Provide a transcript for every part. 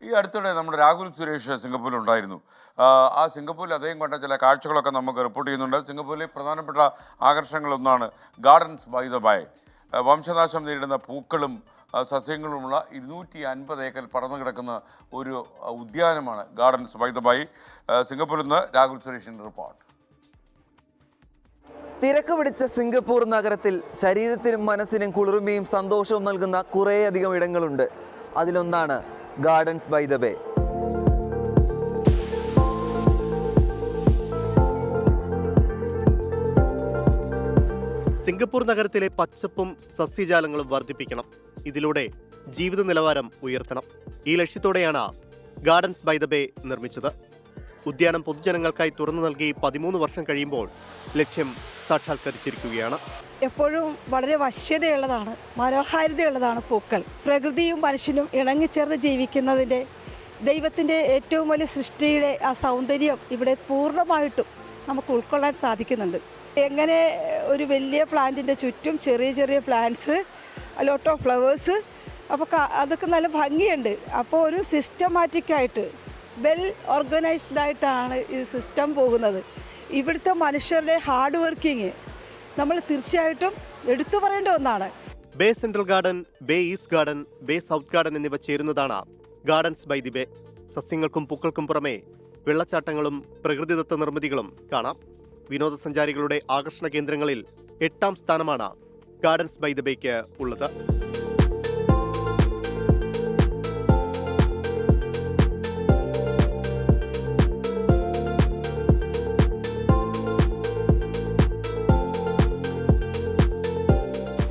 ഈ അടുത്തിടെ നമ്മുടെ രാഹുൽ സുരേഷ് സിംഗപ്പൂരിലുണ്ടായിരുന്നു. ആ സിംഗപ്പൂരിൽ അദ്ദേഹം കണ്ട ചില കാഴ്ചകളൊക്കെ നമുക്ക് റിപ്പോർട്ട് ചെയ്യുന്നുണ്ട്. സിംഗപ്പൂരിലെ പ്രധാനപ്പെട്ട ആകർഷണങ്ങളൊന്നാണ് ഗാർഡൻസ് ബൈ ദ ബൈ. വംശനാശം നേരിടുന്ന പൂക്കളും സസ്യങ്ങളുമുള്ള 250 ഏക്കർ പടർന്നു കിടക്കുന്ന ഒരു ഉദ്യാനമാണ് ഗാർഡൻസ് ബൈ ദ ബൈ. സിംഗപ്പൂരിൽ നിന്ന് രാഹുൽ സുരേഷിൻ്റെ റിപ്പോർട്ട്. തിരക്ക് പിടിച്ച സിംഗപ്പൂർ നഗരത്തിൽ ശരീരത്തിനും മനസ്സിനും കുളിർമയും സന്തോഷവും നൽകുന്ന കുറേയധികം ഇടങ്ങളുണ്ട്. അതിലൊന്നാണ് gardens by the bay. Singapore നഗരത്തിലെ പച്ചപ്പും സസ്യജാലങ്ങളും വർദ്ധിപ്പിക്കണം. ഇതിലൂടെ ജീവിത നിലവാരം ഉയർത്തണം. ഈ ലക്ഷ്യത്തോടെയാണ് ഗാർഡൻസ് ബൈ ദ ബേ നിർമ്മിച്ചത്. ഉദ്യാനം പൊതുജനങ്ങൾക്കായി തുറന്നു നൽകി 13 വർഷം കഴിയുമ്പോൾ ലക്ഷ്യം സാക്ഷാത്കരിച്ചിരിക്കുകയാണ്. എപ്പോഴും വളരെ വശ്യതയുള്ളതാണ്, മനോഹാരിതയുള്ളതാണ് പൂക്കൾ. പ്രകൃതിയും മനുഷ്യനും ഇണങ്ങിച്ചേർന്ന് ജീവിക്കുന്നതിൻ്റെ ദൈവത്തിൻ്റെ ഏറ്റവും വലിയ സൃഷ്ടിയുടെ ആ സൗന്ദര്യം ഇവിടെ പൂർണ്ണമായിട്ടും നമുക്ക് ഉൾക്കൊള്ളാൻ സാധിക്കുന്നുണ്ട്. എങ്ങനെ ഒരു വലിയ പ്ലാന്റിൻ്റെ ചുറ്റും ചെറിയ ചെറിയ പ്ലാന്റ്സ്, ലോട്ട് ഓഫ് ഫ്ലവേഴ്സ്, അപ്പോൾ അതൊക്കെ നല്ല ഭംഗിയുണ്ട്. അപ്പോൾ ഒരു സിസ്റ്റമാറ്റിക്കായിട്ട് വെൽ ഓർഗനൈസ്ഡ് ആയിട്ടാണ് ഈ സിസ്റ്റം പോകുന്നത്. ഇവിടുത്തെ മനുഷ്യരുടെ ഹാർഡ് വർക്കിങ് നമ്മൾ തീർച്ചയായിട്ടും എടുത്തു പറയേണ്ട ഒന്നാണ്. Bay central garden, bay east garden, bay south garden എന്നിവ ചേരുന്നതാണ് ഗാർഡൻസ് ബൈ ദി ബേ. സസ്യങ്ങൾക്കും പൂക്കൾക്കും പുറമെ വെള്ളച്ചാട്ടങ്ങളും പ്രകൃതിദത്ത നിർമ്മിതികളും കാണാം. വിനോദസഞ്ചാരികളുടെ ആകർഷണ കേന്ദ്രങ്ങളിൽ 8ാം സ്ഥാനമാണ് ഗാർഡൻസ് ബൈ ദി ബേക്ക് ഉള്ളത്.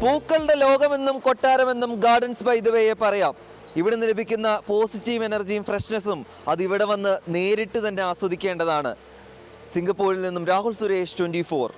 പൂക്കളുടെ ലോകമെന്നും കൊട്ടാരമെന്നും ഗാർഡൻസ് ബൈ ദ വേയെ പറയാം. ഇവിടെ നിന്ന് ലഭിക്കുന്ന പോസിറ്റീവ് എനർജിയും ഫ്രഷ്നെസ്സും അതിവിടെ വന്ന് നേരിട്ട് തന്നെ ആസ്വദിക്കേണ്ടതാണ്. സിംഗപ്പൂരിൽ നിന്നും രാഹുൽ സുരേഷ്, 24.